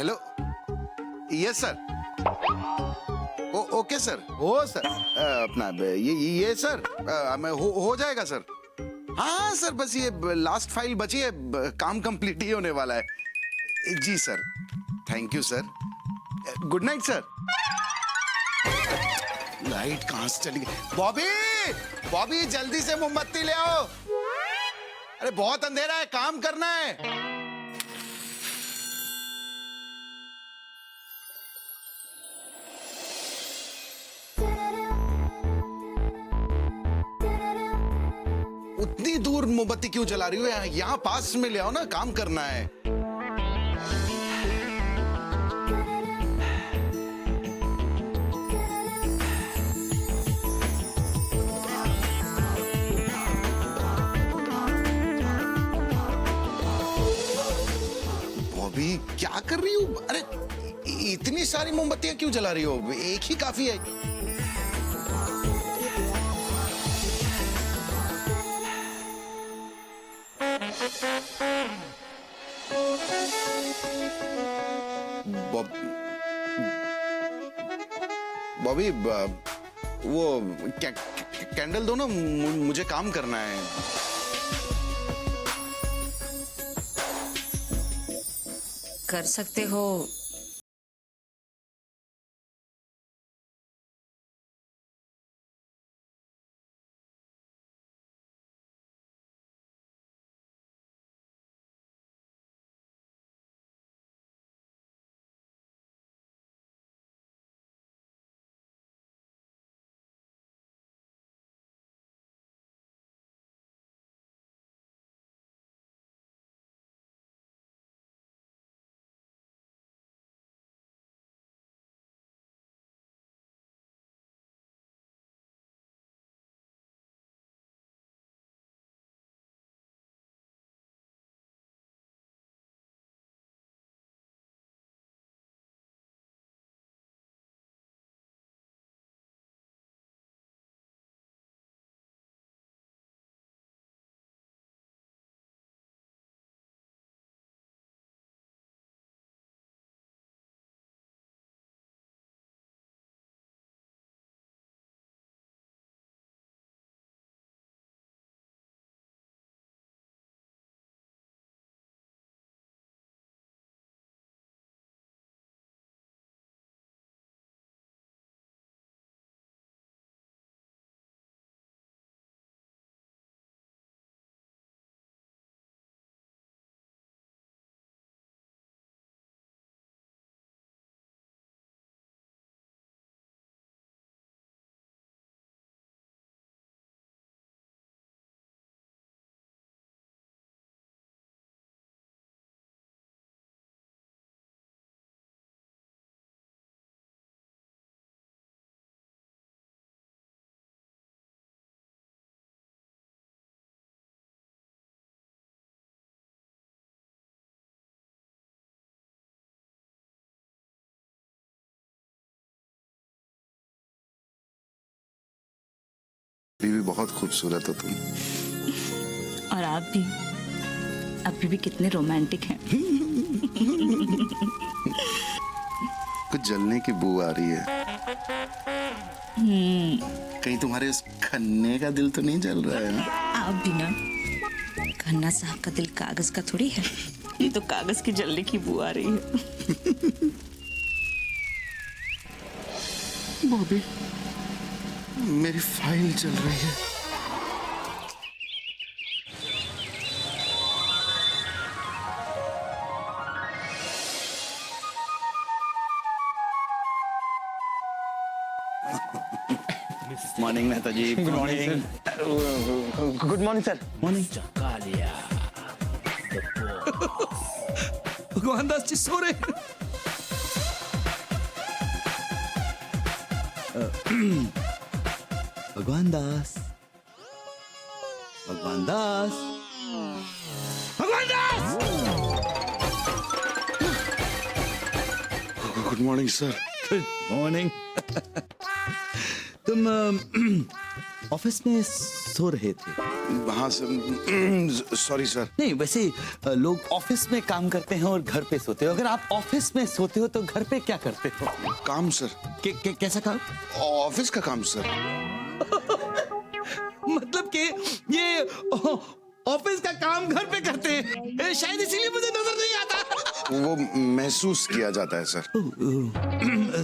Hello, yes sir. Okay sir, हो sir. अपना ये सर, हो जाएगा सर। हाँ सर, बस ये लास्ट फाइल बची है, काम कंप्लीट ही होने वाला है। जी sir, thank you sir. Good night sir. Light कहाँ से चली गई? बॉबी, बॉबी जल्दी से मोमबत्ती ले आओ। अरे बहुत अंधेरा है, काम करना है। उतनी दूर मोमबत्ती क्यों जला रही हो? यहाँ पास में ले आओ ना, काम करना है। बॉबी क्या कर रही हो? अरे इतनी सारी मोमबत्तियां क्यों जला रही हो? एक ही काफी है। बॉबी, वो कैंडल दो ना, मुझे काम करना है। कर सकते हो। अभी भी बहुत खूबसूरत हो तुम। और आप भी, अभी भी कितने रोमांटिक हैं। कुछ जलने की बू आ रही है। कहीं तुम्हारे उस खन्ने का दिल तो नहीं जल रहा है ना? आप भी ना, खन्ना साहब का दिल कागज का थोड़ी है, ये तो कागज की जलने की बू आ रही है। बॉबी, मेरी फाइल चल रही है। Morning Mehta ji. Good morning. Good morning sir. Morning. Bhagwan Das जी सो रहे हैं। भगवान Das, Bhagwan Das, Bhagwan Das. Good morning sir. Good morning. तुम ऑफिस में सो रहे थे। हाँ सर, सॉरी सर। नहीं, वैसे लोग ऑफिस में काम करते हैं और घर पे सोते हो। अगर आप ऑफिस में सोते हो तो घर पे क्या करते हो? काम सर। कैसा काम? ऑफिस का काम सर। मतलब कि ये ऑफिस का काम घर पे करते हैं, शायद इसीलिए मुझे नजर नहीं आता। वो महसूस किया जाता है सर।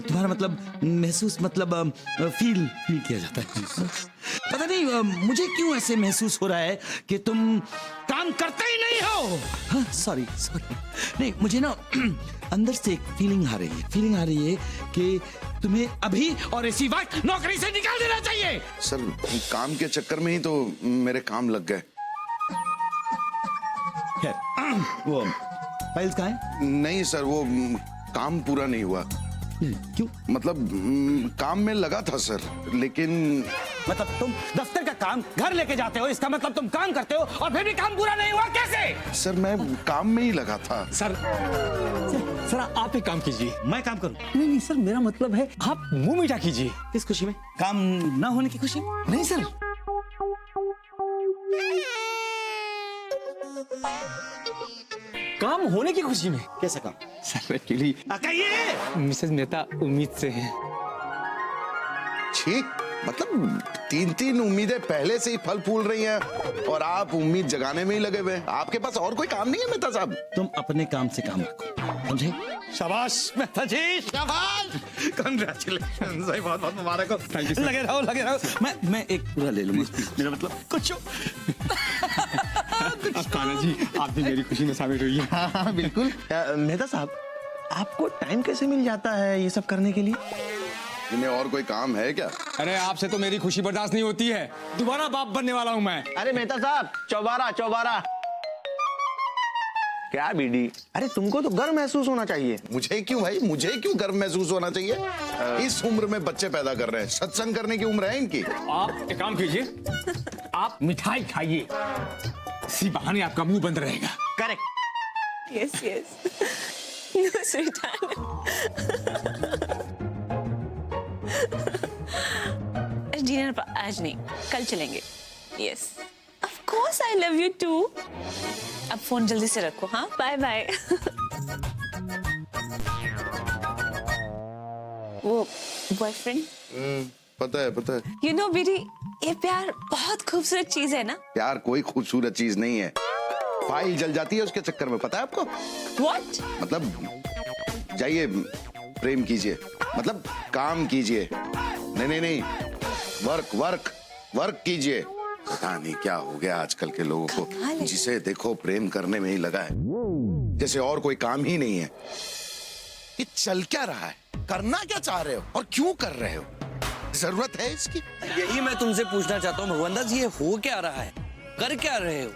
तुम्हारा मतलब महसूस मतलब फील किया जाता है। पता नहीं मुझे क्यों ऐसे महसूस हो रहा है कि तुम काम करते ही नहीं हो। सॉरी नहीं, मुझे ना अंदर से एक फीलिंग आ रही है कि तुम्हें अभी और इसी वक्त नौकरी से निकाल देना चाहिए। सर काम के चक्कर में ही तो मेरे काम लग गए। वो फाइल्स कहाँ है? नहीं सर, वो काम पूरा नहीं हुआ। क्यों? मतलब काम में लगा था सर, लेकिन मतलब तुम दफ्तर का काम घर लेके जाते हो, इसका मतलब तुम काम करते हो और फिर भी काम पूरा नहीं हुआ, कैसे? सर मैं काम में ही लगा था। सर आप एक काम कीजिए। मैं काम करूं? नहीं सर, मेरा मतलब है आप मुंह मीठा कीजिए। किस खुशी में? काम ना होने की खुशी में? नहीं सर, काम होने की खुशी में। कैसा काम? सर एक्चुअली कहिए। मिसेस मेहता उम्मीद से हैं। छी, मतलब 3 उम्मीदें पहले से ही फल फूल रही हैं और आप उम्मीद जगाने में ही लगे हुए हैं। आपके पास और कोई काम नहीं है मेहता साहब? तुम अपने काम से काम रखो, समझे? शाबाश मेहता जी, शाबाश। कांग्रेचुलेशन, बहुत बहुत मुबारक हो। Thank you sir. लगे रहो। मैं एक पूरा ले लूंगा। मेरा मतलब कुछ कान्हा जी, आप भी मेरी खुशी में शामिल हुई है। हाँ बिल्कुल। मेहता साहब, आपको टाइम कैसे मिल जाता है ये सब करने के लिए? इन्हें और कोई काम है क्या? अरे आपसे तो मेरी खुशी बर्दाश्त नहीं होती है। दोबारा बाप बनने वाला हूँ मैं। अरे मेहता साहब, चौबारा क्या बीडी? अरे तुमको तो गर्व महसूस होना चाहिए। मुझे क्यों भाई, मुझे क्यों गर्व महसूस होना चाहिए? इस उम्र में बच्चे पैदा कर रहे हैं, सत्संग करने की उम्र है इनकी। आप एक काम कीजिए, आप मिठाई खाइए, इसी बहाने आपका मुंह बंद रहेगा। Correct. Yes. No, sweetheart. Dinner पर आज नहीं, कल चलेंगे। Yes. Of course I love you too. अब फोन जल्दी से रखो, हाँ? Bye bye. वो बॉयफ्रेंड? पता है। You know बेटी, ये प्यार बहुत खूबसूरत चीज है ना? प्यार कोई खूबसूरत चीज नहीं है, फाइल जल जाती है उसके चक्कर में, पता है आपको? What? मतलब जाइए प्रेम कीजिए, मतलब काम कीजिए। नहीं, वर्क कीजिए। पता नहीं क्या हो गया आजकल के लोगों को, जिसे देखो प्रेम करने में ही लगा है, जैसे और कोई काम ही नहीं है। ये चल क्या रहा है? करना क्या चाह रहे हो और क्यों कर रहे हो? जरूरत है इसकी? यही मैं तुमसे पूछना चाहता हूँ भगवान दास, ये हो क्या रहा है, कर क्या रहे हो?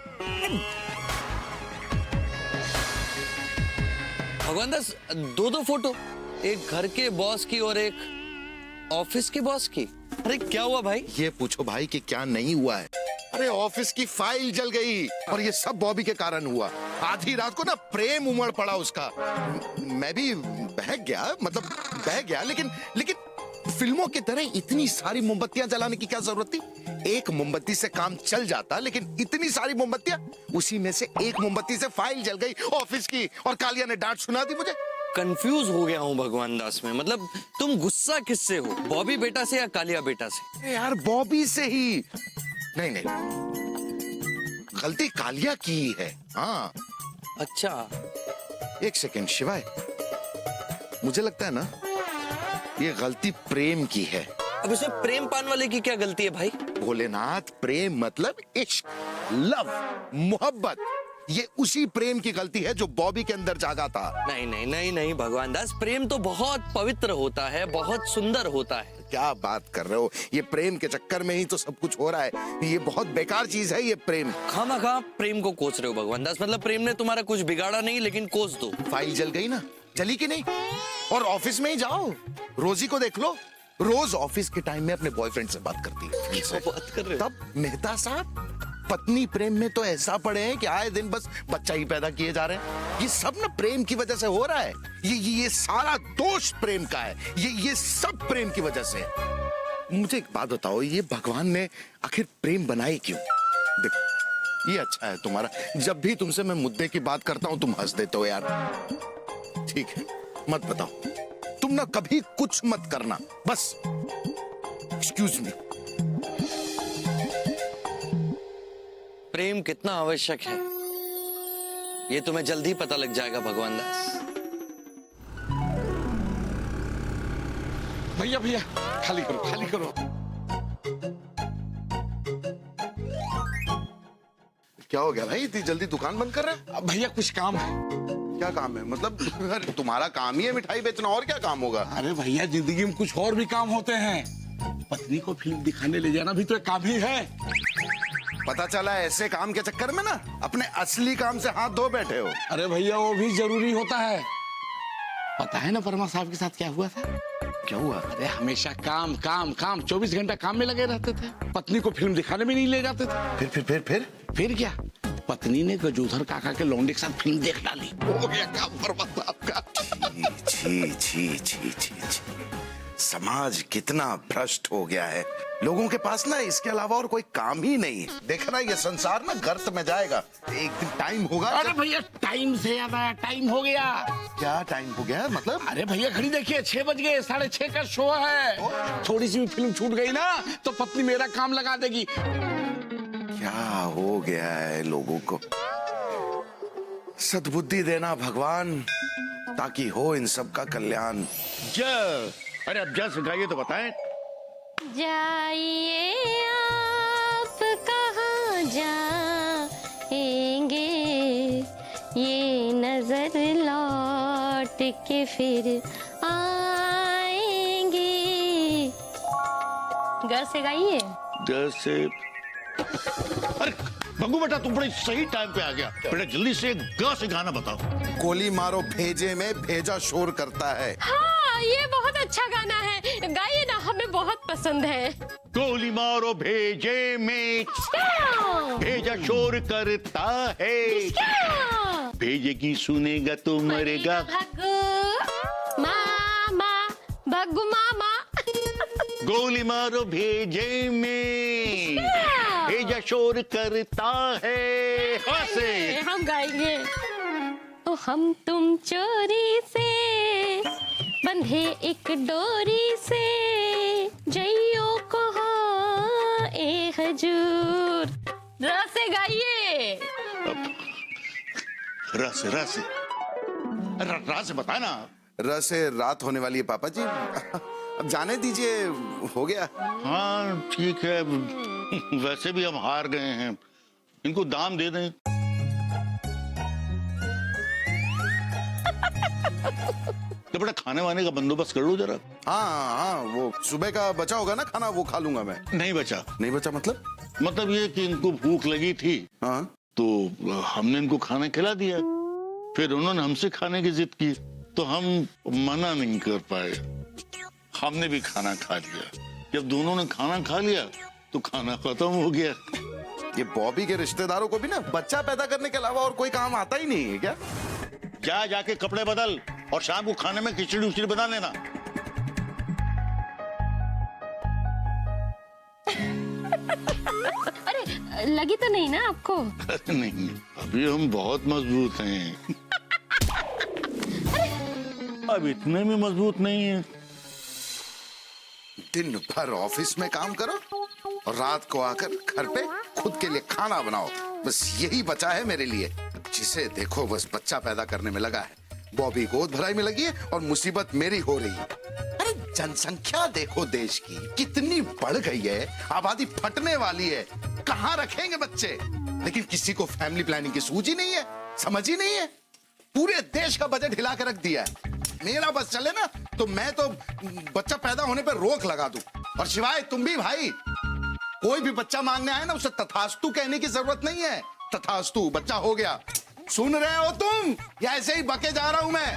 भगवान दास, दो फोटो, एक घर के बॉस की और एक ऑफिस के बॉस की। अरे क्या हुआ भाई? ये पूछो भाई कि क्या नहीं हुआ है। अरे ऑफिस की फाइल जल गई और ये सब बॉबी के कारण हुआ। आधी रात को ना प्रेम उमड़ पड़ा उसका, मैं भी बह गया, लेकिन फिल्मों की तरह इतनी सारी मोमबत्तियां जलाने की क्या जरूरत थी? एक मोमबत्ती से काम चल जाता, लेकिन इतनी सारी मोमबत्तियां, उसी में से एक मोमबत्ती से फाइल जल गई ऑफिस की और कालिया ने डांट सुना दी मुझे। कंफ्यूज हो गया हूँ भगवान दास में, मतलब तुम गुस्सा किससे हो, बॉबी बेटा से या कालिया बेटा से? यार बॉबी से ही। नहीं, गलती कालिया की ही है। हाँ। अच्छा, एक सेकेंड शिवाय, मुझे लगता है ना ये गलती प्रेम की है। अब इसमें प्रेम पान वाले की क्या गलती है भाई? भोलेनाथ, प्रेम मतलब इश्क, लव, मोहब्बत, ये उसी प्रेम की गलती है जो बॉबी के अंदर जागा था। नहीं भगवान दास, प्रेम तो बहुत पवित्र होता है, बहुत सुंदर होता है। क्या बात कर रहे हो? ये प्रेम के चक्कर में ही तो सब कुछ हो रहा है। ये बहुत बेकार चीज है ये प्रेम। खामखा प्रेम को कोस रहे हो भगवान दास, मतलब प्रेम ने तुम्हारा कुछ बिगाड़ा नहीं, लेकिन कोस दो। फाइल जल गई ना, जली कि नहीं? और ऑफिस में ही जाओ, रोजी को देख लो, रोज ऑफिस के टाइम में अपने बॉयफ्रेंड से बात करती है। क्या बात कर रहे हो? तब मेहता साहब पत्नी प्रेम में तो ऐसा पड़े हैं कि आए दिन बस बच्चा ही पैदा किए जा रहे हैं। ये सब ना प्रेम की वजह से हो रहा है। ये सारा दोष प्रेम का है। ये सब प्रेम की वजह से। मुझे एक बात बताओ, ये भगवान ने आखिर प्रेम बनाए क्यों? देखो ये अच्छा है तुम्हारा, जब भी तुमसे मैं मुद्दे की बात करता हूं तुम हंस देते हो यार। ठीक है मत बताओ, तुम ना कभी कुछ मत करना, बस एक्सक्यूज मी। प्रेम कितना आवश्यक है ये तुम्हें जल्द ही पता लग जाएगा भगवान दास। भैया भैया खाली करो, खाली करो। क्या हो गया भाई, इतनी जल्दी दुकान बंद कर रहे हैं? अब भैया कुछ काम है। क्या काम है? मतलब अरे तुम्हारा काम ही है मिठाई बेचना, और क्या काम होगा? अरे भैया जिंदगी में कुछ और भी काम होते हैं। पत्नी को फिल्म दिखाने ले जाना भी तो एक काम ही है। पता चला ऐसे काम के चक्कर में ना अपने असली काम से हाथ धो बैठे हो। अरे भैया वो भी जरूरी होता है। पता है ना परमा साहब के साथ क्या हुआ था? क्या हुआ? अरे हमेशा काम काम काम, 24 घंटा काम में लगे रहते थे। पत्नी को फिल्म दिखाने में नहीं ले जाते थे। फिर क्या, पत्नी ने गजोधर काका के लौंडे के साथ फिल्म देख डाली। हो गया काम परमा साहब का। छी छी छी छी छी, समाज कितना भ्रष्ट हो गया है। लोगों के पास ना इसके अलावा और कोई काम ही नहीं है। देख रहा है ये संसार ना गर्त में जाएगा, एक दिन टाइम होगा। अरे भैया टाइम से याद आया, टाइम हो गया। क्या टाइम हो गया मतलब? अरे भैया घड़ी देखिए, 6 बज गए, 6:30 का शो है। थोड़ी सी भी फिल्म छूट गई ना तो पत्नी मेरा काम लगा देगी। क्या हो गया है लोगों को? सद्बुद्धि देना भगवान, ताकि हो इन सब का कल्याण। अरे अब जस गाइए तो बताएं। जाइए आप कहाँ जाएंगे, ये नजर लौट के फिर आएंगे। ग से गाइए। जैसे अरे भग्गू बेटा तुम बड़े सही टाइम पे आ गया बेटा, जल्दी से ग से गाना बताओ। गोली मारो भेजे में भेजा शोर करता है। हाँ ये बहुत अच्छा गाना है, गाइए ना, हमें बहुत पसंद है। गोली मारो भेजे में भेजा शोर करता है, भेजेगी सुनेगा तो मरेगा। भग्गू मामा, भग्गू मामा। गोली मारो भेजे में भेजा शोर करता है। हाँ से हम गाएंगे। तो हम तुम चोरी से बंधे एक डोरी से, जइयो कहाँ ए हजूर। से गाइए। रस रस रस बताए ना। र से रात होने वाली है पापा जी, अब जाने दीजिए, हो गया। हाँ ठीक है, वैसे भी हम हार गए हैं, इनको दाम दे दें। तो बड़ा खाने वाने का बंदोबस्त कर लो जरा। हाँ हाँ, वो सुबह का बचा होगा ना खाना, वो खा लूंगा मैं। नहीं बचा। नहीं बचा मतलब? मतलब ये कि इनको भूख लगी थी, हाँ तो हमने इनको खाना खिला दिया, फिर उन्होंने हमसे खाने की जिद की तो हम मना नहीं कर पाए, हमने भी खाना खा लिया। जब दोनों ने खाना खा लिया तो खाना खत्म हो गया। ये बॉबी के रिश्तेदारों को भी ना बच्चा पैदा करने के अलावा और कोई काम आता ही नहीं है क्या? जा जाके कपड़े बदल और शाम को खाने में खिचड़ी उचड़ी बना लेना। अरे लगी तो नहीं ना आपको? नहीं, अभी हम बहुत मजबूत हैं। अब इतने में मजबूत नहीं है। दिन भर ऑफिस में काम करो और रात को आकर घर पे खुद के लिए खाना बनाओ, बस यही बचा है मेरे लिए। जिसे देखो बस बच्चा पैदा करने में लगा है, बॉबी गोद भराई में लगी है और मुसीबत मेरी हो रही है। अरे जनसंख्या देखो देश की कितनी बढ़ गई है, आबादी फटने वाली है, कहाँ रखेंगे बच्चे? लेकिन किसी को फैमिली प्लानिंग की सूझ ही नहीं है, समझ ही नहीं है। पूरे देश का बजट हिला के रख दिया है। मेरा बस चले ना तो मैं तो बच्चा पैदा होने पर रोक लगा दूं। और शिवाय तुम भी भाई, कोई भी बच्चा मांगने आए ना उसे तथास्तु कहने की जरूरत नहीं है। तथास्तु, बच्चा हो गया। सुन रहे हो तुम या ऐसे ही बके जा रहा हूं मैं?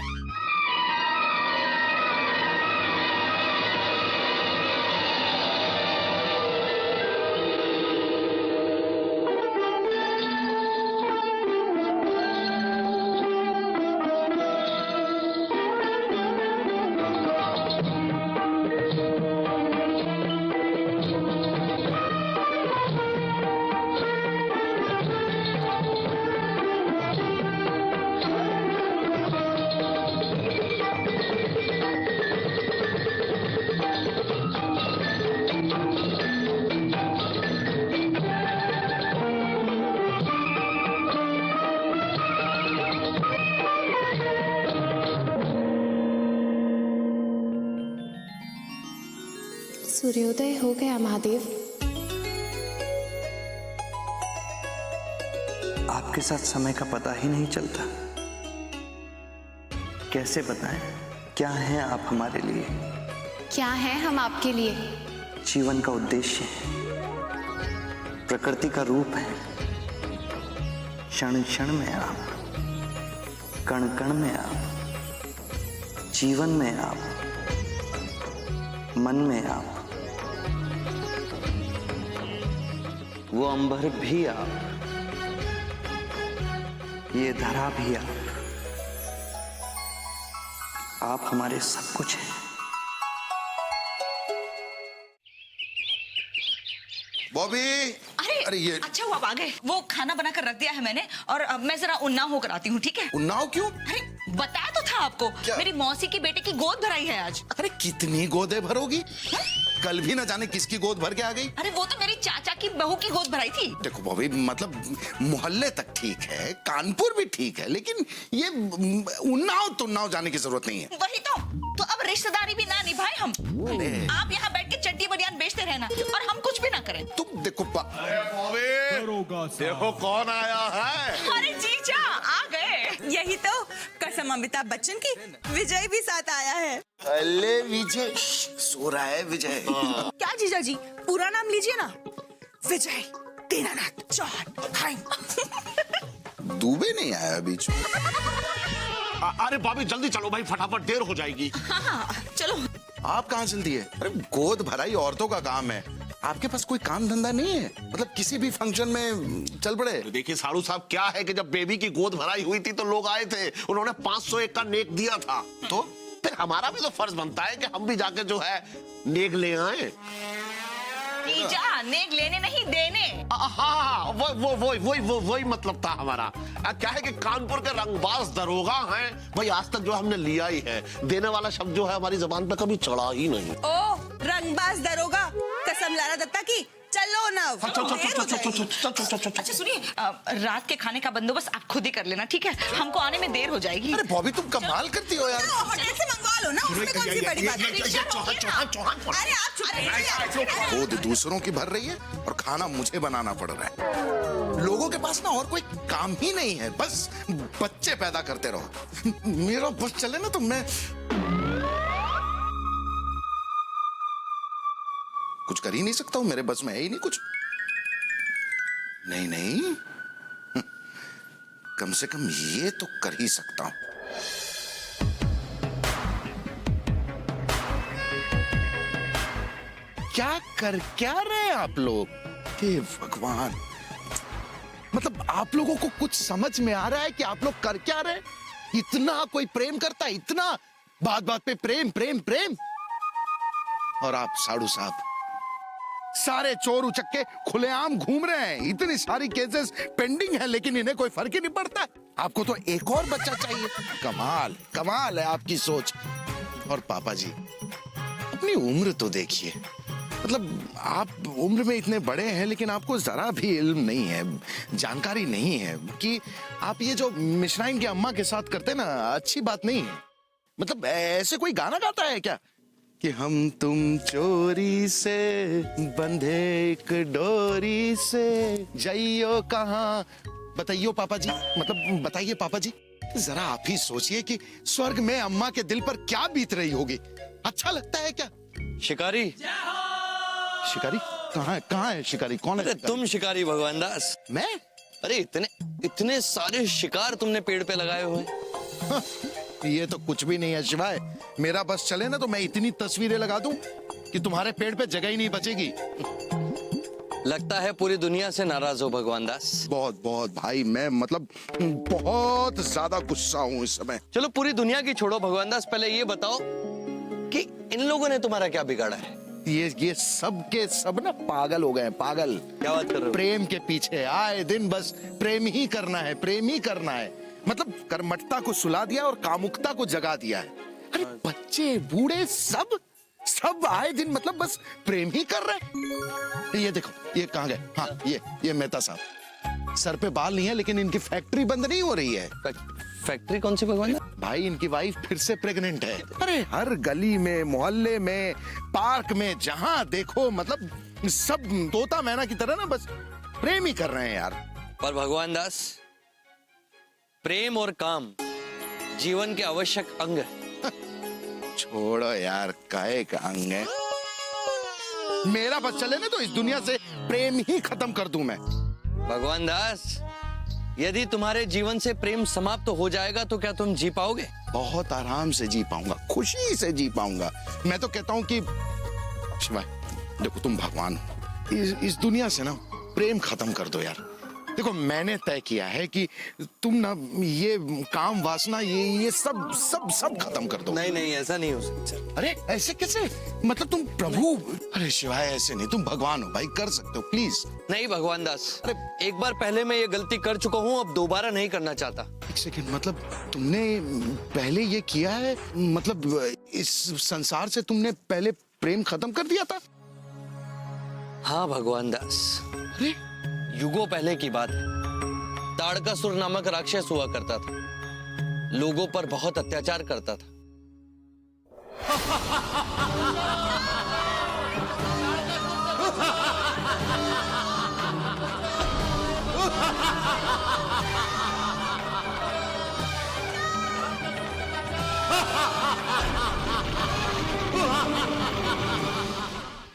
सूर्योदय हो गया महादेव। आपके साथ समय का पता ही नहीं चलता। कैसे बताएं क्या हैं आप हमारे लिए? क्या है हम आपके लिए? जीवन का उद्देश्य है, प्रकृति का रूप है। क्षण क्षण में आप, कण कण में आप, जीवन में आप, मन में आप, वो अंबर भी आप, ये धरा भी आप हमारे सब कुछ हैं। बॉबी, अरे ये अच्छा हुआ आ गए। वो खाना बनाकर रख दिया है मैंने, और अब मैं जरा उन्नाव होकर आती हूँ, ठीक है? उन्नाव क्यों? अरे बताया तो था आपको, क्या? मेरी मौसी की बेटे की गोद भराई है आज। अरे कितनी गोदे भरोगी? कल भी ना जाने किसकी गोद भर के आ गई। अरे वो तो मेरी चाचा की बहू की गोद भराई थी। देखो बॉबी, मतलब मोहल्ले तक ठीक है, कानपुर भी ठीक है, लेकिन ये उन्नाव तुन्नाव जाने की जरूरत नहीं है। वही तो अब रिश्तेदारी भी ना निभाए हम। आप यहाँ बैठ के चड्डी बनियान बेचते रहना और हम कुछ भी ना करें। तुम देखो देखो कौन आया है। अरे जीजा आ गए। यही तो कसम अमिताभ बच्चन की, विजय भी साथ आया है। अरे विजय सो रहा है। विजय क्या जीजा जी, पूरा नाम लीजिए ना। विजय दीनानाथ चौहान। दुबे नहीं आया बीच में। अरे भाभी जल्दी चलो भाई, फटाफट देर हो जाएगी। हाँ चलो। आप कहाँ जल्दी है? अरे गोद भराई औरतों का काम है, आपके पास कोई काम धंधा नहीं है? मतलब किसी भी फंक्शन में चल पड़े। देखिए साड़ू साहब, क्या है कि जब बेबी की गोद भराई हुई थी तो लोग आए थे, उन्होंने 501 का नेक दिया था, तो फिर हमारा भी तो फर्ज बनता है कि हम भी जाके जो है नेक ले आए। जीजा नेक लेने नहीं देने। हाँ वही मतलब था हमारा। क्या है कि कानपुर के रंगबाज दरोगा हैं भाई, आज तक जो हमने लिया ही है, देने वाला शब्द जो है हमारी जुबान पे कभी चढ़ा ही नहीं। ओ रंगबाज दरोगा, कसम लारा दत्ता की। चलो ना। अच्छा सुनिए, रात के खाने का बंदोबस्त आप खुद ही कर लेना, ठीक है? हमको आने में देर हो जाएगी। अरे बॉबी तुम कमाल करती हो यार। होटल से मंगवा लो ना, उसमें कौन सी बड़ी बात है? अरे आप चुप रहिए। गोद दूसरों की भर रही है और खाना मुझे बनाना पड़ रहा है। लोगों के पास ना और कोई काम ही नहीं है, बस बच्चे पैदा करते रहो। मेरा बस चले ना तो मैं कुछ कर ही नहीं सकता हूं, मेरे बस में है ही नहीं कुछ। नहीं, कम से कम ये तो कर ही सकता हूं। क्या रहे हैं आप लोग? हे भगवान, मतलब आप लोगों को कुछ समझ में आ रहा है कि आप लोग कर क्या रहे हैं? इतना कोई प्रेम करता है, इतना बात बात पे प्रेम प्रेम प्रेम, और आप साड़ू साहब सारे चोर उचक्के खुलेआम घूम रहे हैं। इतनी सारी केसेस पेंडिंग है, लेकिन इन्हें कोई फर्क ही नहीं पड़ता। आपको तो एक और बच्चा चाहिए। कमाल है आपकी सोच। और पापा जी, अपनी उम्र तो देखिए, मतलब आप उम्र में इतने बड़े हैं, लेकिन आपको जरा भी इल्म नहीं है, जानकारी नहीं है कि आप ये जो मिश्राइन की अम्मा के साथ करते ना, अच्छी बात नहीं है। मतलब ऐसे कोई गाना गाता है क्या कि हम तुम चोरी से बंधे एक डोरी से जाइयो कहाँ? बताइयो पापा जी, मतलब बताइए पापा जी, जरा आप ही सोचिए कि स्वर्ग में अम्मा के दिल पर क्या बीत रही होगी। अच्छा लगता है क्या? शिकारी शिकारी कहाँ है शिकारी? कौन है? तुम शिकारी भगवान दास? मैं? अरे इतने सारे शिकार तुमने पेड़ पे लगाए हुए हैं। ये तो कुछ भी नहीं है शिवाय। मेरा बस चले ना तो मैं इतनी तस्वीरें लगा दूं कि तुम्हारे पेड़ पे जगह ही नहीं बचेगी। लगता है पूरी दुनिया से नाराज हो भगवान दास। बहुत भाई, मैं मतलब बहुत ज्यादा गुस्सा हूं इस समय। चलो पूरी दुनिया की छोड़ो भगवान दास, पहले ये बताओ कि इन लोगों ने तुम्हारा क्या बिगाड़ा है? ये सब के सब ना पागल हो गए हैं, पागल। क्या बात कर रहे हो? प्रेम के पीछे आए दिन बस प्रेम ही करना है, प्रेम ही करना है। मतलब कर्मठता को सुला दिया और कामुकता को जगा दिया है। अरे बच्चे बूढ़े सब आए दिन मतलब बस प्रेम ही कर रहे। ये देखो, ये कहाँ गए? हाँ ये मेहता साहब, सर पे बाल नहीं है लेकिन इनकी फैक्ट्री बंद नहीं हो रही है। फैक्ट्री कौन सी भगवान? भाई इनकी वाइफ फिर से प्रेग्नेंट है। अरे हर गली में, मोहल्ले में, पार्क में, जहां देखो मतलब सब तोता मैना की तरह ना बस प्रेम ही कर रहे हैं यार। पर भगवान दास, प्रेम और काम जीवन के आवश्यक अंग है। छोड़ो यार, काहे का अंग है। मेरा बस चले ना तो इस दुनिया से प्रेम ही खत्म कर दूं मैं। भगवान दास, यदि तुम्हारे जीवन से प्रेम समाप्त हो जाएगा तो क्या तुम जी पाओगे? बहुत आराम से जी पाऊंगा, खुशी से जी पाऊंगा। मैं तो कहता हूं कि शिवाय देखो, तुम भगवान हो, इस दुनिया से ना प्रेम खत्म कर दो यार। देखो मैंने तय किया है कि तुम ना ये काम वासना ये सब सब सब खत्म कर दो। नहीं नहीं, ऐसा नहीं हो सकता। अरे ऐसे कैसे? मतलब तुम प्रभु। अरे शिवाय ऐसे नहीं, तुम भगवान हो भाई, कर सकते हो प्लीज। नहीं भगवान दास, अरे एक बार पहले मैं ये गलती कर चुका हूँ, अब दोबारा नहीं करना चाहता। एक सेकंड, मतलब तुमने पहले ये किया है? मतलब इस संसार से तुमने पहले प्रेम खत्म कर दिया था? हाँ भगवान दास, अरे युगों पहले की बात है। ताड़कासुर नामक राक्षस हुआ करता था, लोगों पर बहुत अत्याचार करता था।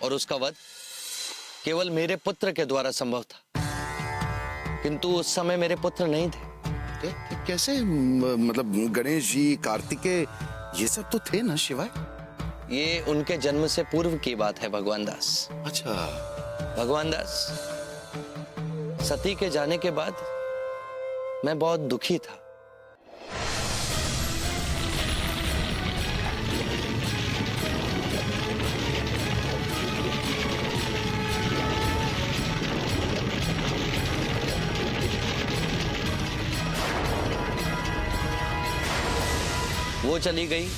और उसका वध केवल मेरे पुत्र के द्वारा संभव था, किंतु उस समय मेरे पुत्र नहीं थे। कैसे? मतलब गणेश जी, कार्तिकेय, ये सब तो थे ना शिवाय? ये उनके जन्म से पूर्व की बात है भगवान दास। अच्छा भगवान दास, सती के जाने के बाद मैं बहुत दुखी था। वो चली गई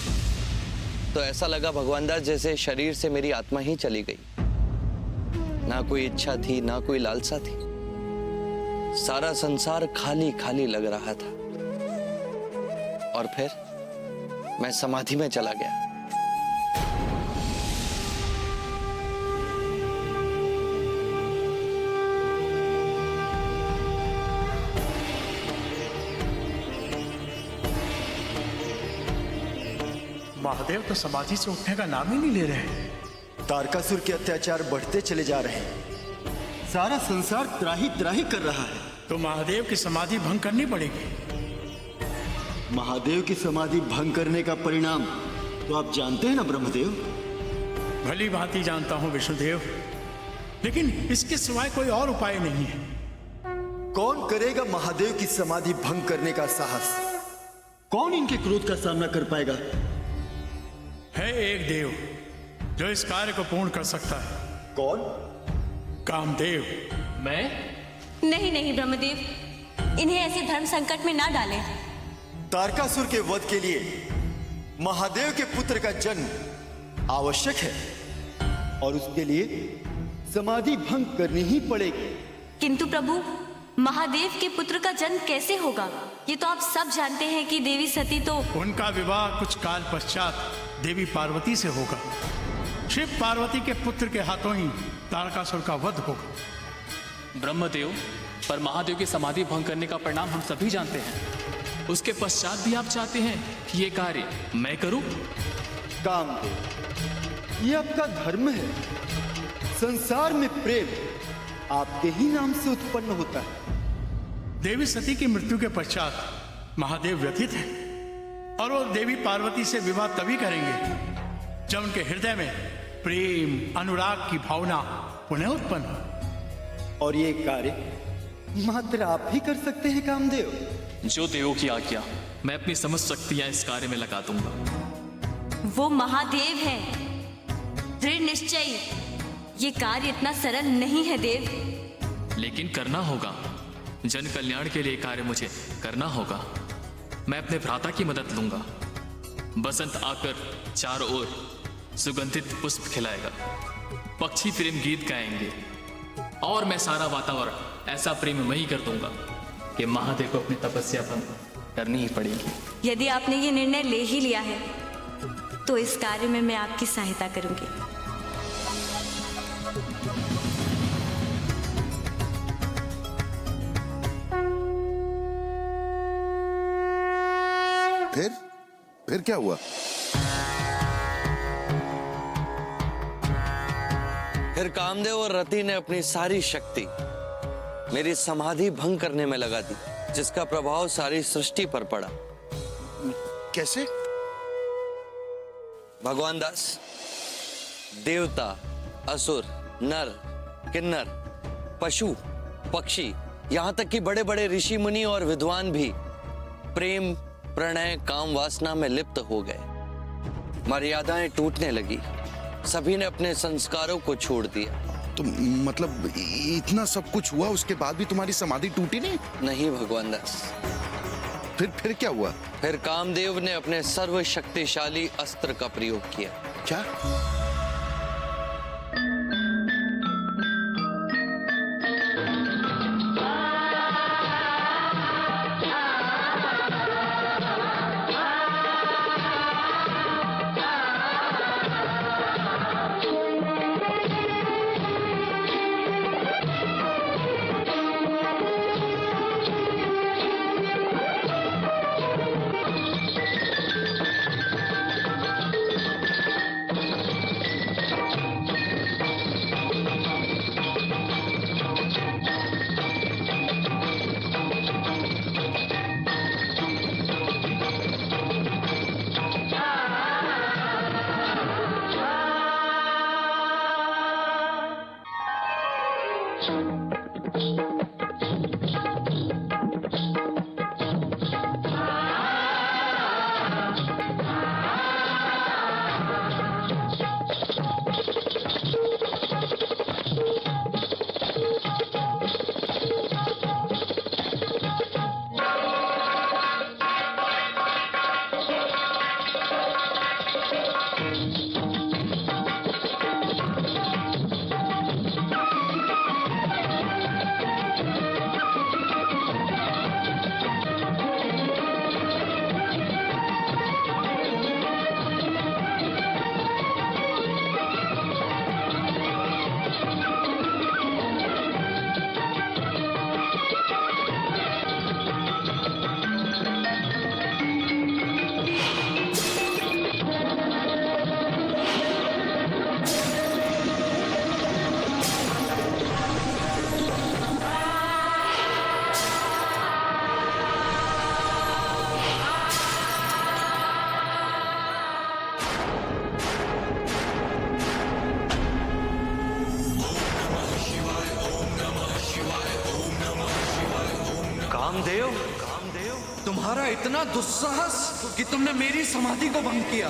तो ऐसा लगा भगवान दास जैसे शरीर से मेरी आत्मा ही चली गई। ना कोई इच्छा थी, ना कोई लालसा थी। सारा संसार खाली खाली लग रहा था। और फिर मैं समाधि में चला गया। महादेव तो समाधि से उठने का नाम ही नहीं ले रहे। तारकासुर के अत्याचार बढ़ते चले जा रहे हैं। सारा संसार त्राही त्राही कर रहा है। तो महादेव की समाधि भंग करनी पड़ेगी। महादेव की समाधि भंग करने का परिणाम तो आप जानते हैं ना ब्रह्मदेव? भली भांति जानता हूं विष्णुदेव, लेकिन इसके सिवाय कोई और उपाय नहीं है। कौन करेगा महादेव की समाधि भंग करने का साहस? कौन इनके क्रोध का सामना कर पाएगा? है एक देव जो इस कार्य को पूर्ण कर सकता है। कौन? कामदेव। मैं? नहीं नहीं ब्रह्मदेव, इन्हें ऐसे धर्म संकट में ना डालें। तारकासुर के वध के लिए महादेव के पुत्र का जन्म आवश्यक है और उसके लिए समाधि भंग करनी ही पड़ेगी। किंतु प्रभु, महादेव के पुत्र का जन्म कैसे होगा? ये तो आप सब जानते हैं कि देवी सती तो... उनका विवाह कुछ काल पश्चात देवी पार्वती से होगा। शिव पार्वती के पुत्र के हाथों ही तारकासुर का वध होगा। ब्रह्मदेव, पर महादेव की समाधि भंग करने का परिणाम हम सभी जानते हैं। उसके पश्चात भी आप चाहते हैं कि ये कार्य मैं करूं? कामदेव, ये आपका धर्म है। संसार में प्रेम आपके ही नाम से उत्पन्न होता है। देवी सती की मृत्यु के पश्चात महादेव व्यथित हैं और वो देवी पार्वती से विवाह तभी करेंगे जब उनके हृदय में प्रेम, अनुराग की भावना पुनः उत्पन्न हो। और ये कार्य मात्र आप ही कर सकते हैं कामदेव। जो देवों की आज्ञा, मैं अपनी समस्त शक्तियां इस कार्य में लगा दूंगा। वो महादेव है, दृढ़ निश्चयी। ये कार्य इतना सरल नहीं है देव। लेकिन करना होगा। जन कल्याण के लिए कार्य मुझे करना होगा। मैं अपने भ्राता की मदद लूंगा। बसंत आकर चारों ओर सुगंधित पुष्प खिलाएगा, पक्षी प्रेम गीत गाएंगे और मैं सारा वातावरण ऐसा प्रेममयी कर दूंगा कि महादेव को अपनी तपस्या पर करनी ही पड़ेगी। यदि आपने ये निर्णय ले ही लिया है तो इस कार्य में मैं आपकी सहायता करूंगी। फिर क्या हुआ? फिर कामदेव और रति ने अपनी सारी शक्ति मेरी समाधि भंग करने में लगा दी, जिसका प्रभाव सारी सृष्टि पर पड़ा। कैसे? भगवान दास, देवता, असुर, नर, किन्नर, पशु, पक्षी, यहाँ तक कि बड़े बड़े ऋषि मुनि और विद्वान भी प्रेम, प्रणय, काम वासना में लिप्त हो गए। मर्यादाएं टूटने लगी, सभी ने अपने संस्कारों को छोड़ दिया। तो मतलब इतना सब कुछ हुआ, उसके बाद भी तुम्हारी समाधि टूटी नहीं? नहीं भगवान दास। फिर क्या हुआ? फिर कामदेव ने अपने सर्वशक्तिशाली अस्त्र का प्रयोग किया। क्या? कामदेव, तुम्हारा इतना दुस्साहस कि तुमने मेरी समाधि को भंग किया।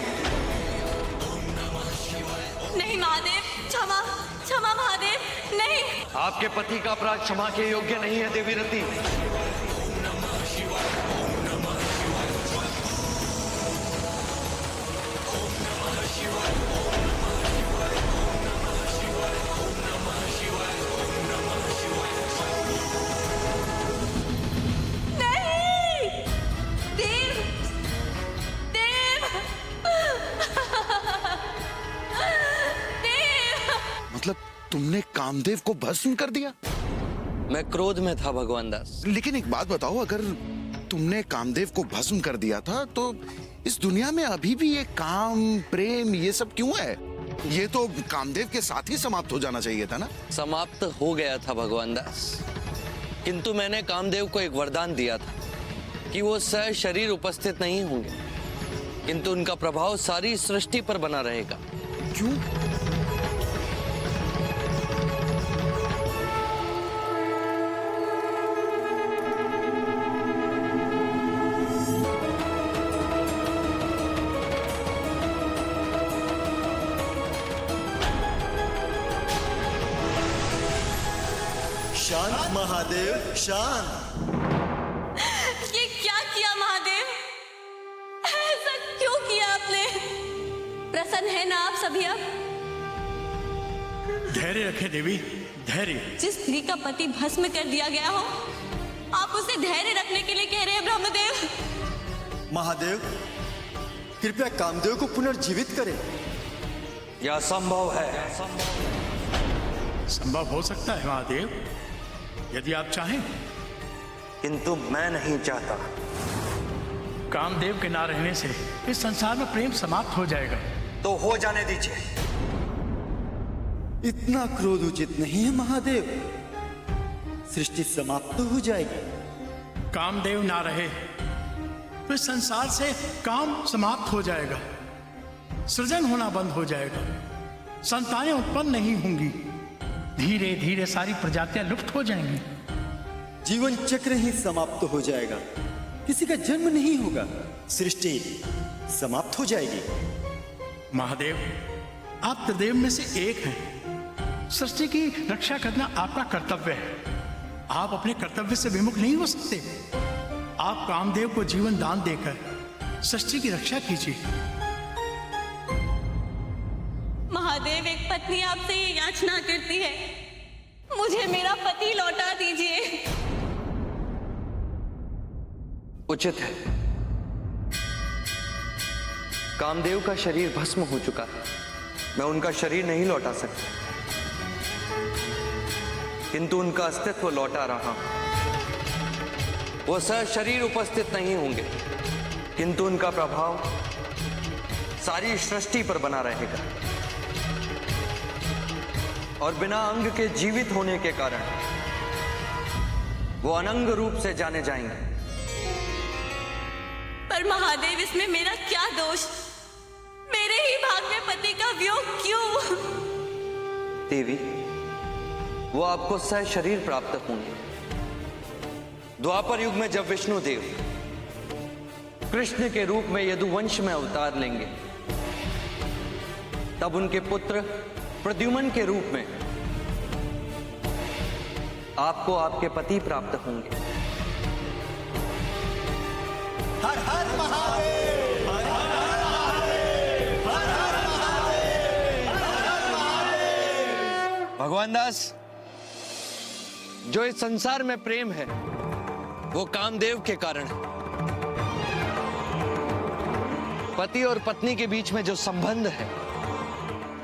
नहीं महादेव, क्षमा क्षमा महादेव, नहीं। आपके पति का अपराध क्षमा के योग्य नहीं है देवी रति। मतलब तुमने कामदेव को भस्म कर दिया? मैं क्रोध में था भगवान दास। लेकिन एक बात बताओ, अगर तुमने कामदेव को भस्म कर दिया था तो इस दुनिया में अभी भी ये काम, प्रेम, ये सब क्यों है? ये तो कामदेव के साथ ही समाप्त हो जाना चाहिए था ना? समाप्त हो गया था भगवान दास, किंतु मैंने कामदेव को एक वरदान दिया था कि वो शरीर उपस्थित नहीं होंगे, किंतु उनका प्रभाव सारी सृष्टि पर बना रहेगा। क्यों? शांत महादेव, शांत। ये क्या किया महादेव? ऐसा क्यों किया आपने? प्रसन्न है ना आप सभी अब? धैर्य रखें देवी, धैर्य। जिस स्त्री का पति भस्म कर दिया गया हो, आप उसे धैर्य रखने के लिए कह रहे हैं ब्रह्मदेव। महादेव, कृपया कामदेव को पुनर्जीवित करें। यह असंभव है। संभव हो सकता है महादेव, यदि आप चाहें। किंतु मैं नहीं चाहता। कामदेव के ना रहने से इस संसार में प्रेम समाप्त हो जाएगा। तो हो जाने दीजिए। इतना क्रोध उचित नहीं है महादेव। सृष्टि समाप्त तो हो जाएगी। कामदेव ना रहे तो इस संसार से काम समाप्त हो जाएगा, सृजन होना बंद हो जाएगा, संतानें उत्पन्न नहीं होंगी, धीरे धीरे सारी प्रजातियां लुप्त हो जाएंगी। जीवन चक्र ही समाप्त हो जाएगा, किसी का जन्म नहीं होगा, सृष्टि समाप्त हो जाएगी। महादेव, आप त्रिदेव में से एक हैं। सृष्टि की रक्षा करना आपका कर्तव्य है। आप अपने कर्तव्य से विमुख नहीं हो सकते। आप कामदेव को जीवन दान देकर सृष्टि की रक्षा कीजिए। महादेव, एक पत्नी आपसे ये याचना करती है, मुझे मेरा पति लौटा दीजिए। उचित है। कामदेव का शरीर भस्म हो चुका है, मैं उनका शरीर नहीं लौटा सकता, किंतु उनका अस्तित्व लौटा रहा हूं। वो सशरीर उपस्थित नहीं होंगे, किंतु उनका प्रभाव सारी सृष्टि पर बना रहेगा और बिना अंग के जीवित होने के कारण वो अनंग रूप से जाने जाएंगे। पर महादेव, इसमें मेरा क्या दोष? मेरे ही भाग में पति का वियोग क्यों? देवी, वो आपको सह शरीर प्राप्त होंगे। द्वापर युग में जब विष्णु देव कृष्ण के रूप में यदुवंश में अवतार लेंगे, तब उनके पुत्र प्रद्युम्न के रूप में आपको आपके पति प्राप्त होंगे। हर हर महादेव, हर हर महादेव, हर हर महादेव, हर हर महादेव। भगवान दास, जो इस संसार में प्रेम है वो कामदेव के कारण है। पति और पत्नी के बीच में जो संबंध है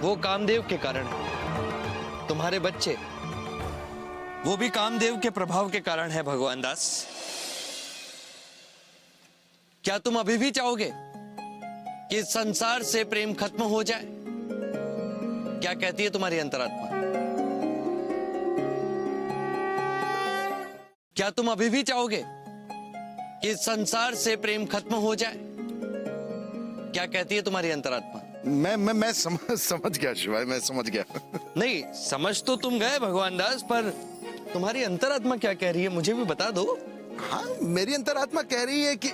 वो कामदेव के कारण है। तुम्हारे बच्चे वो भी कामदेव के प्रभाव के कारण है। भगवान दास, क्या तुम अभी भी चाहोगे कि इस संसार से प्रेम खत्म हो जाए? क्या कहती है तुम्हारी अंतरात्मा? क्या तुम अभी भी चाहोगे कि इस संसार से प्रेम खत्म हो जाए? क्या कहती है तुम्हारी अंतरात्मा? मैं समझ गया शिवाय, मैं समझ गया। नहीं, समझ तो तुम गए भगवान दास, पर तुम्हारी अंतरात्मा क्या कह रही है मुझे भी बता दो। हाँ, मेरी अंतरात्मा कह रही है कि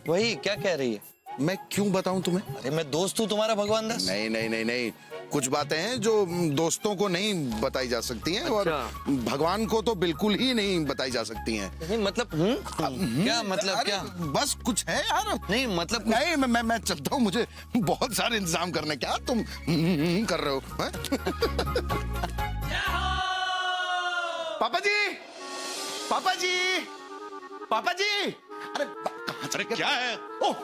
वही क्या कह रही है? मैं क्यों बताऊं तुम्हें? अरे मैं दोस्त हूं तुम्हारा भगवान दास। नहीं नहीं नहीं नहीं, कुछ बातें हैं जो दोस्तों को नहीं बताई जा सकती हैं। और भगवान को तो बिल्कुल ही नहीं बताई जा सकती हैं। नहीं मतलब क्या मतलब? क्या बस कुछ है यार। नहीं मतलब नहीं, मैं चलता हूँ, मुझे बहुत सारे इंतजाम करने। क्या तुम कर रहे हो? पापा जी, पापा जी, पापा जी। अरे क्या है? ओह,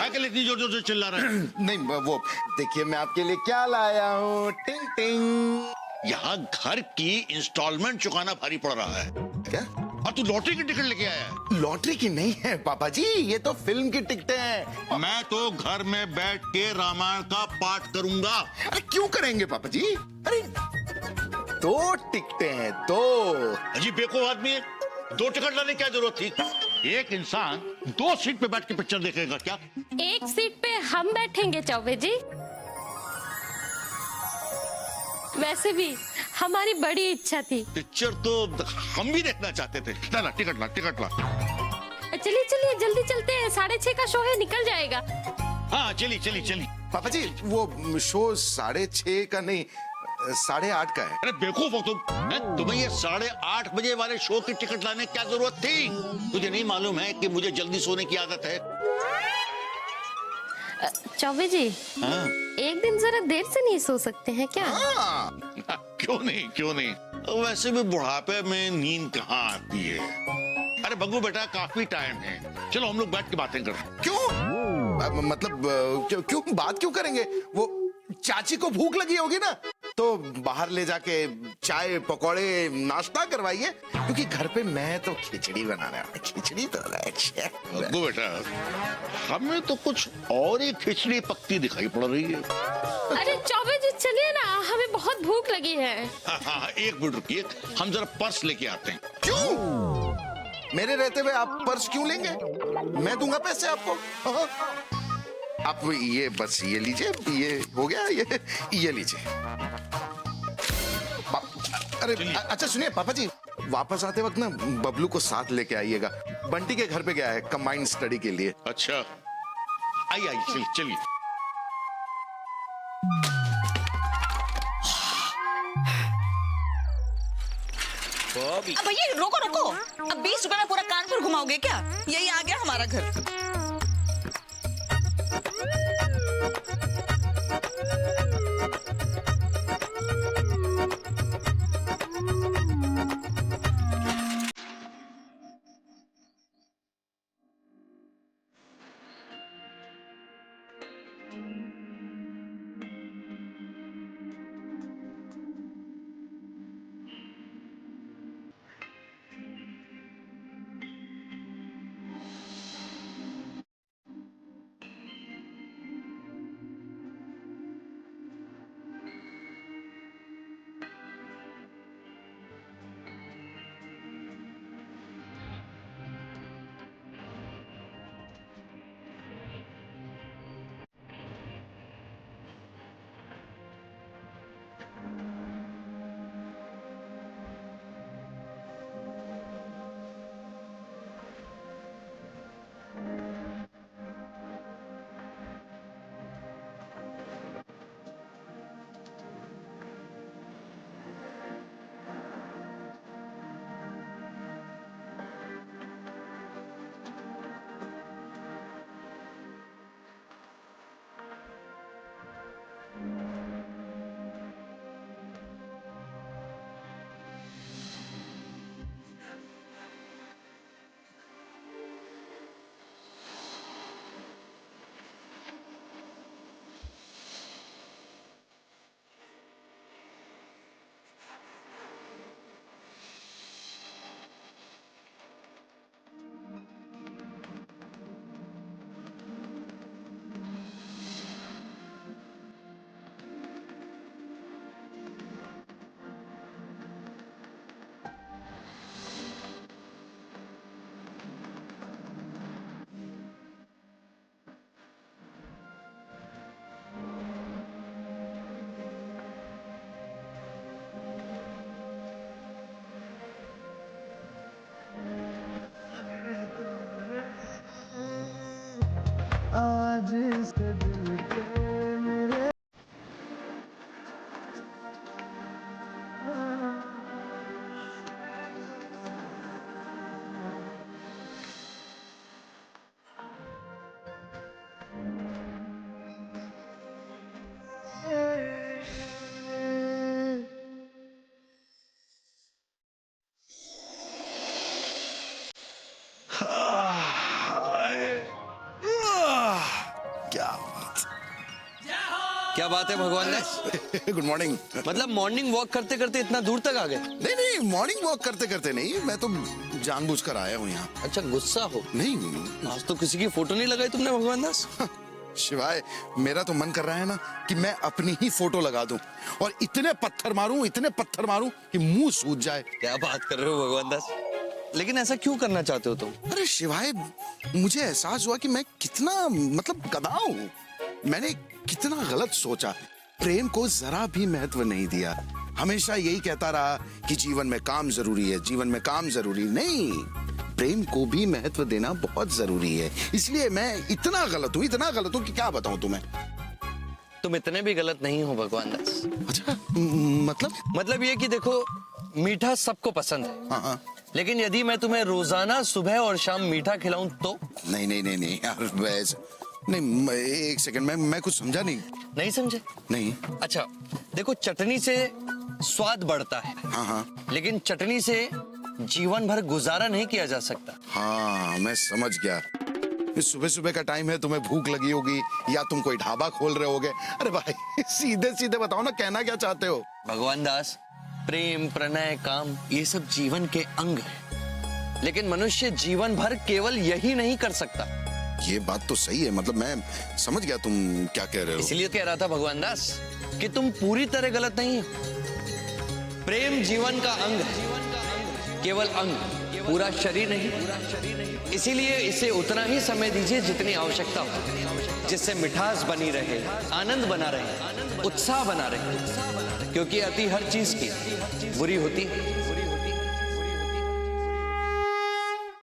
के लिए इतनी जोर जोर से चिल्ला रहा है? नहीं, वो देखिए मैं आपके लिए क्या लाया हूँ। टिंग टिंग। यहाँ घर की इंस्टॉलमेंट चुकाना भारी पड़ रहा है। क्या? और तू लॉटरी की टिकट लेके आया है? लॉटरी की नहीं है पापा जी, ये तो फिल्म की टिकटें हैं। मैं तो घर में बैठ के रामायण का पाठ करूंगा। अरे क्यों करेंगे पापा जी? अरे 2 टिकटें हैं, 2। अजीब बेवकूफ आदमी है, 2 टिकट लाने की क्या जरूरत थी? एक इंसान 2 सीट पे बैठ के पिक्चर देखेगा क्या? एक सीट पे हम बैठेंगे चौबे जी। वैसे भी हमारी बड़ी इच्छा थी। पिक्चर तो हम भी देखना चाहते थे। ला टिकट ला, टिकट ला। चलिए चलिए जल्दी चलते हैं, 6:30 का शो है, निकल जाएगा। हाँ चली चली चली। पापा जी वो शो 6:30 का नहीं, 8:30 का है। अरे बेवकूफ हो तुम, तुम्हें ये 8:30 बजे वाले शो की टिकट लाने की क्या जरूरत थी? तुझे नहीं मालूम है कि मुझे जल्दी सोने की आदत है? चौबे जी, हाँ? एक दिन जरा देर से नहीं सो सकते हैं क्या? क्यों नहीं, क्यों नहीं। वैसे भी बुढ़ापे में नींद कहाँ आती है। अरे बग्गू बेटा काफी टाइम है, चलो हम लोग बैठ के बातें करते हैं। क्यों मतलब क्यों बात क्यों करेंगे? वो चाची को भूख लगी होगी ना, तो बाहर ले जाके चाय पकौड़े नाश्ता करवाइए, क्योंकि घर पे मैं तो खिचड़ी बना रहा हूँ। खिचड़ी तो बग्गू बेटा, हमें तो कुछ और ही खिचड़ी पकती दिखाई पड़ रही है। अरे चौबे जी चलिए ना, हमें बहुत भूख लगी है। हाँ, एक मिनट रुकिए, हम जरा पर्स लेके आते हैं। क्यों? मेरे रहते हुए आप पर्स क्यों लेंगे? मैं दूंगा पैसे आपको। हाँ। आप ये बस ये लीजिए, ये हो गया, ये लीजिए। अरे अच्छा सुनिए पापा जी, वापस आते वक्त ना बबलू को साथ लेके आइएगा। बंटी के घर पे गया है कंबाइंड स्टडी के लिए। अच्छा आइए चलिए चलिए। अब भैया रोको रोको, अब 20 रुपए में पूरा कानपुर घुमाओगे क्या? यही आ गया हमारा घर। क्या बात है भगवान दास? Good morning. मतलब मॉर्निंग वॉक करते करते इतना दूर तक आ गए? नहीं नहीं, मॉर्निंग वॉक करते करते नहीं, मैं तो जानबूझकर आया हूँ यहाँ। अच्छा गुस्सा हो? नहीं, आज तो किसी की फोटो नहीं लगाई तुमने भगवान दास। शिवाय मेरा तो मन कर रहा है ना कि मैं अपनी ही फोटो लगा दूं और इतने पत्थर मारूं कि मुंह सूज जाए। क्या बात कर रहे हो भगवान दास? लेकिन ऐसा क्यों करना चाहते हो तुम? अरे शिवाय, मुझे एहसास हुआ कि मैं कितना मतलब गधा हूँ। मैंने कितना गलत सोचा, प्रेम को जरा भी महत्व नहीं दिया। हमेशा यही कहता रहा कि जीवन में काम जरूरी है, जीवन में काम जरूरी नहीं, प्रेम को भी महत्व देना बहुत जरूरी है। इसलिए मैं इतना गलत हूँ कि क्या बताऊं तुम्हें। तुम इतने भी गलत नहीं हो भगवान दास। अच्छा मतलब ये कि देखो, मीठा सबको पसंद है। हाँ। लेकिन यदि मैं तुम्हें रोजाना सुबह और शाम मीठा खिलाऊं तो? नहीं यार, वैसे नहीं, एक सेकंड, मैं कुछ समझा नहीं समझे? नहीं। अच्छा देखो, चटनी से स्वाद बढ़ता है। हाँ। लेकिन चटनी से जीवन भर गुजारा नहीं किया जा सकता। हाँ मैं समझ गया। सुबह सुबह का टाइम है, तुम्हें भूख लगी होगी या तुम कोई ढाबा खोल रहे होगे। अरे भाई सीधे सीधे बताओ ना, कहना क्या चाहते हो? भगवान दास, प्रेम, प्रणय, काम ये सब जीवन के अंग हैं, लेकिन मनुष्य जीवन भर केवल यही नहीं कर सकता। ये बात तो सही है, मतलब मैं समझ गया तुम क्या कह रहे हो। इसलिए कह रहा था भगवान दास कि तुम पूरी तरह गलत नहीं हो। प्रेम जीवन का अंग है, केवल अंग, पूरा शरीर नहीं। इसीलिए इसे उतना ही समय दीजिए जितनी आवश्यकता हो, जिससे मिठास बनी रहे, आनंद बना रहे, उत्साह बना रहे, क्योंकि अति हर चीज की बुरी होती है।